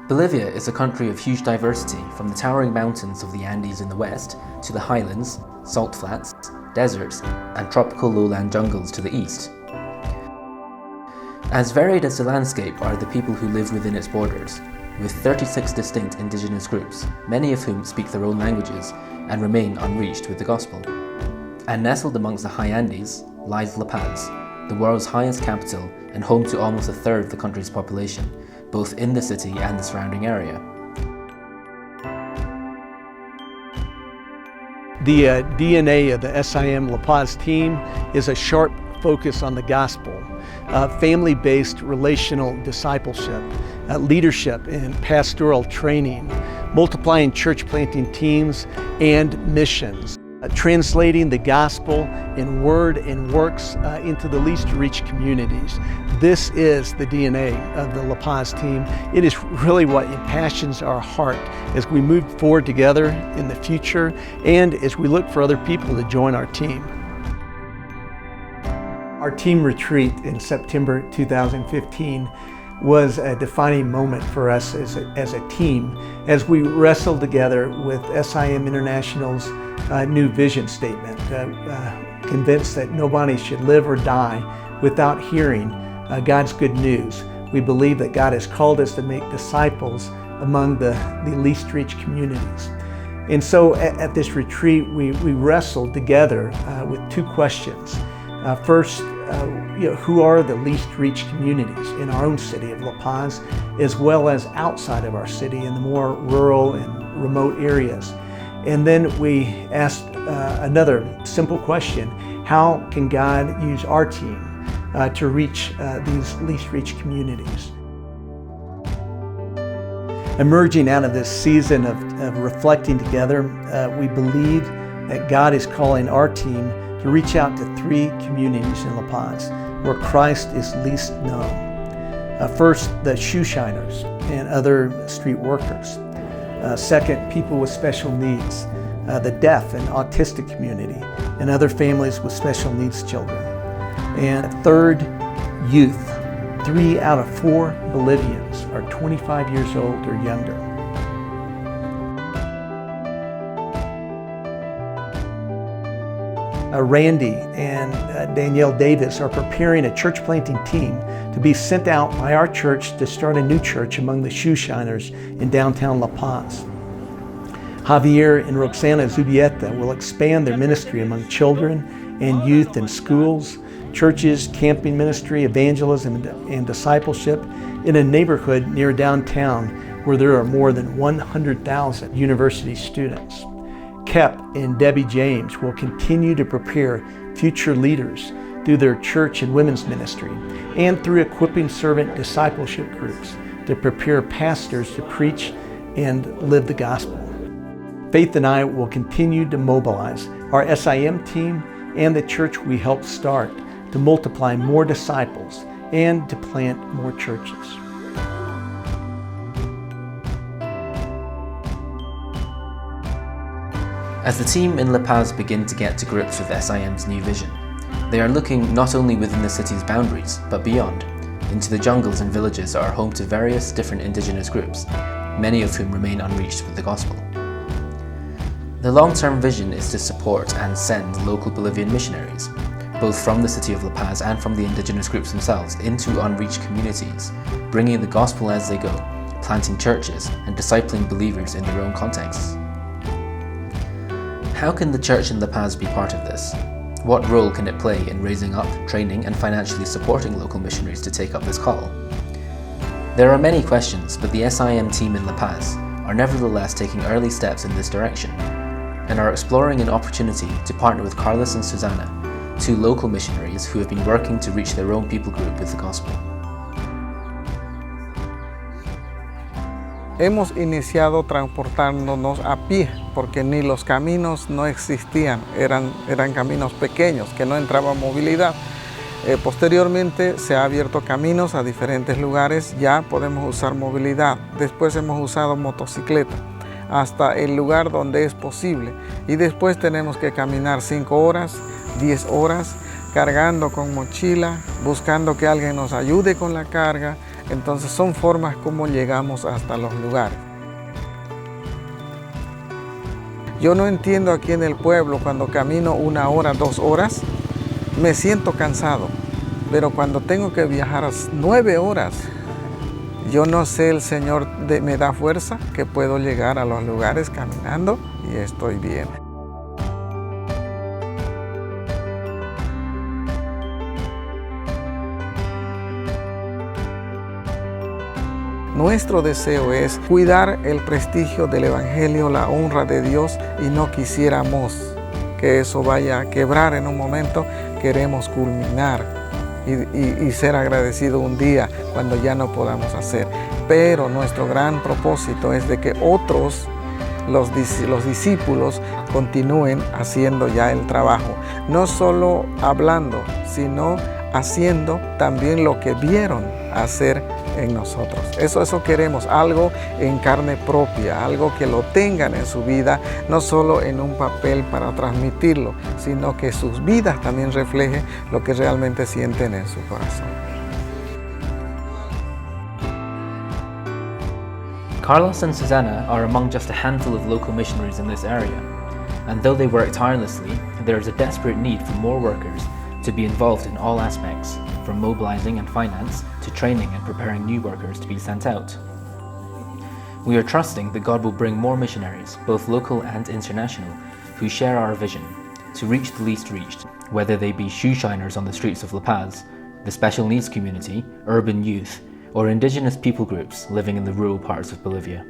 Bolivia is a country of huge diversity, from the towering mountains of the Andes in the west to the highlands, salt flats, deserts, and tropical lowland jungles to the east. As varied as the landscape are the people who live within its borders, with 36 distinct indigenous groups, many of whom speak their own languages and remain unreached with the gospel. And nestled amongst the high Andes lies La Paz, the world's highest capital and home to almost a third of the country's population, both in the city and the surrounding area. The DNA of the SIM La Paz team is a sharp focus on the gospel, family-based relational discipleship, leadership and pastoral training, multiplying church planting teams, and missions. Translating the gospel in word and works into the least reached communities. This is the DNA of the La Paz team. It is really what impassions our heart as we move forward together in the future and as we look for other people to join our team. Our team retreat in September 2015 was a defining moment for us as a team as we wrestled together with SIM International's new vision statement, convinced that nobody should live or die without hearing God's good news. We believe that God has called us to make disciples among the least reached communities. And so at this retreat, we wrestled together with two questions. First, who are the least reached communities in our own city of La Paz, as well as outside of our city in the more rural and remote areas? And then we asked another simple question: how can God use our team to reach these least reached communities? Emerging out of this season of reflecting together, we believe that God is calling our team to reach out to three communities in La Paz where Christ is least known. First, the shoe shiners and other street workers. Second, people with special needs, the deaf and autistic community, and other families with special needs children. And third, youth. 3 out of 4 Bolivians are 25 years old or younger. Randy and Danielle Davis are preparing a church planting team to be sent out by our church to start a new church among the shoe shiners in downtown La Paz. Javier and Roxana Zubieta will expand their ministry among children and youth in schools, churches, camping ministry, evangelism, and discipleship in a neighborhood near downtown where there are more than 100,000 university students. Kep and Debbie James will continue to prepare future leaders through their church and women's ministry and through equipping servant discipleship groups to prepare pastors to preach and live the gospel. Faith and I will continue to mobilize our SIM team and the church we helped start to multiply more disciples and to plant more churches. As the team in La Paz begin to get to grips with SIM's new vision, they are looking not only within the city's boundaries, but beyond, into the jungles and villages that are home to various different indigenous groups, many of whom remain unreached with the gospel. The long-term vision is to support and send local Bolivian missionaries, both from the city of La Paz and from the indigenous groups themselves, into unreached communities, bringing the gospel as they go, planting churches and discipling believers in their own contexts. How can the church in La Paz be part of this? What role can it play in raising up, training, and financially supporting local missionaries to take up this call? There are many questions, but the SIM team in La Paz are nevertheless taking early steps in this direction and are exploring an opportunity to partner with Carlos and Susana, 2 local missionaries who have been working to reach their own people group with the gospel. Hemos iniciado transportándonos a pie porque ni los caminos no existían, eran caminos pequeños que no entraba movilidad. Posteriormente se ha abierto caminos a diferentes lugares, ya podemos usar movilidad. Después hemos usado motocicleta hasta el lugar donde es posible y después tenemos que caminar 5 horas, 10 horas, cargando con mochila, buscando que alguien nos ayude con la carga, Entonces son formas como llegamos hasta los lugares. Yo no entiendo aquí en el pueblo, cuando camino 1 hora, 2 horas, me siento cansado. Pero cuando tengo que viajar 9 horas, yo no sé, el Señor me da fuerza que puedo llegar a los lugares caminando y estoy bien. Nuestro deseo es cuidar el prestigio del Evangelio, la honra de Dios, y no quisiéramos que eso vaya a quebrar en un momento. Queremos culminar y ser agradecido un día cuando ya no podamos hacer. Pero nuestro gran propósito es de que otros, los discípulos, continúen haciendo ya el trabajo. No solo hablando, sino haciendo también lo que vieron hacer en nosotros. Eso queremos, algo en carne propia, algo que lo tengan en su vida, no solo en un papel para transmitirlo, sino que sus vidas también reflejen lo que realmente sienten en su corazón. Carlos and Susana are among just a handful of local missionaries in this area, and though they work tirelessly, there is a desperate need for more workers to be involved in all aspects, from mobilizing and finance to training and preparing new workers to be sent out. We are trusting that God will bring more missionaries, both local and international, who share our vision to reach the least reached, whether they be shoe shiners on the streets of La Paz, the special needs community, urban youth, or indigenous people groups living in the rural parts of Bolivia.